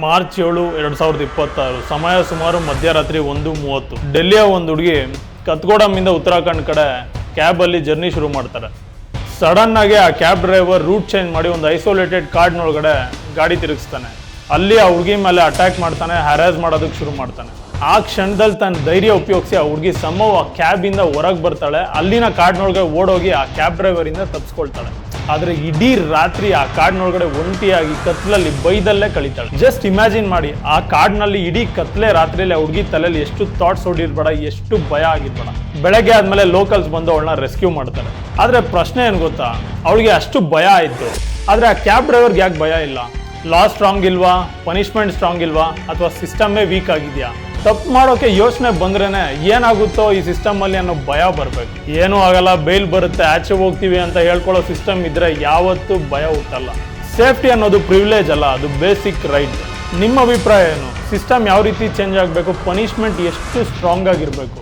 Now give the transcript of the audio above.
March 7, 2026 ಸಮಯ ಸುಮಾರು ಮಧ್ಯರಾತ್ರಿ 1:30. ಡೆಲ್ಲಿಯ ಒಂದು ಹುಡುಗಿ ಕತ್ಗೋಡಮಿಂದ ಉತ್ತರಾಖಂಡ್ ಕಡೆ ಕ್ಯಾಬಲ್ಲಿ ಜರ್ನಿ ಶುರು ಮಾಡ್ತಾರೆ. ಸಡನ್ ಆಗಿ ಆ ಕ್ಯಾಬ್ ಡ್ರೈವರ್ ರೂಟ್ ಚೇಂಜ್ ಮಾಡಿ ಒಂದು ಐಸೋಲೇಟೆಡ್ ಕಾರ್ಡ್ನೊಳಗಡೆ ಗಾಡಿ ತಿರುಗಿಸ್ತಾನೆ. ಅಲ್ಲಿ ಆ ಹುಡುಗಿ ಮೇಲೆ ಅಟ್ಯಾಕ್ ಮಾಡ್ತಾನೆ, ಹ್ಯಾರಾಸ್ ಮಾಡೋದಕ್ಕೆ ಶುರು ಮಾಡ್ತಾನೆ. ಆ ಕ್ಷಣದಲ್ಲಿ ತನ್ನ ಧೈರ್ಯ ಉಪಯೋಗಿಸಿ ಆ ಹುಡುಗಿ ಸಂಭವ ಆ ಕ್ಯಾಬಿಂದ ಹೊರಗೆ ಬರ್ತಾಳೆ. ಅಲ್ಲಿನ ಕಾರ್ಡ್ನೊಳಗೆ ಓಡೋಗಿ ಆ ಕ್ಯಾಬ್ ಡ್ರೈವರಿಂದ ತಪ್ಪಿಸ್ಕೊಳ್ತಾಳೆ. ಆದರೆ ಇಡೀ ರಾತ್ರಿ ಆ ಕಾಡಿನೊಳಗಡೆ ಒಂಟಿಯಾಗಿ ಕತ್ಲಲ್ಲಿ ಬೈದಲ್ಲೇ ಕಳೀತಾಳೆ. ಜಸ್ಟ್ ಇಮ್ಯಾಜಿನ್ ಮಾಡಿ, ಆ ಕಾಡಿನಲ್ಲಿ ಇಡೀ ಕತ್ಲೆ ರಾತ್ರಿಯಲ್ಲಿ ಆ ಹುಡುಗಿ ತಲೆಯಲ್ಲಿ ಎಷ್ಟು ಥಾಟ್ಸ್ ಹೊಡಿರ್ಬೇಡ, ಎಷ್ಟು ಭಯ ಆಗಿರ್ಬೇಡ. ಬೆಳಗ್ಗೆ ಆದಮೇಲೆ ಲೋಕಲ್ಸ್ ಬಂದು ಅವಳನ್ನ ರೆಸ್ಕ್ಯೂ ಮಾಡ್ತಾರೆ. ಆದರೆ ಪ್ರಶ್ನೆ ಏನು ಗೊತ್ತಾ, ಅವಳಿಗೆ ಅಷ್ಟು ಭಯ ಆಯಿತು, ಆದರೆ ಆ ಕ್ಯಾಬ್ ಡ್ರೈವರ್ಗೆ ಯಾಕೆ ಭಯ ಇಲ್ಲ? ಲಾ ಸ್ಟ್ರಾಂಗ್ ಇಲ್ವಾ, ಪನಿಷ್ಮೆಂಟ್ ಸ್ಟ್ರಾಂಗ್ ಇಲ್ವಾ, ಅಥವಾ ಸಿಸ್ಟಮ್ಮೇ ವೀಕ್ ಆಗಿದೆಯಾ? ತಪ್ಪು ಮಾಡೋಕೆ ಯೋಚನೆ ಬಂದ್ರೇನೆ ಏನಾಗುತ್ತೋ ಈ ಸಿಸ್ಟಮಲ್ಲಿ ಅನ್ನೋ ಭಯ ಬರಬೇಕು. ಏನೂ ಆಗಲ್ಲ, ಬೇಲ್ ಬರುತ್ತೆ, ಆಚೆ ಹೋಗ್ತೀವಿ ಅಂತ ಹೇಳ್ಕೊಳ್ಳೋ ಸಿಸ್ಟಮ್ ಇದ್ರೆ ಯಾವತ್ತೂ ಭಯ ಹುಟ್ಟಲ್ಲ. ಸೇಫ್ಟಿ ಅನ್ನೋದು ಪ್ರಿವಿಲೇಜ್ ಅಲ್ಲ, ಅದು ಬೇಸಿಕ್ ರೈಟ್. ನಿಮ್ಮ ಅಭಿಪ್ರಾಯ ಏನು? ಸಿಸ್ಟಮ್ ಯಾವ ರೀತಿ ಚೇಂಜ್ ಆಗಬೇಕು? ಪನಿಷ್ಮೆಂಟ್ ಎಷ್ಟು ಸ್ಟ್ರಾಂಗ್ ಆಗಿರಬೇಕು?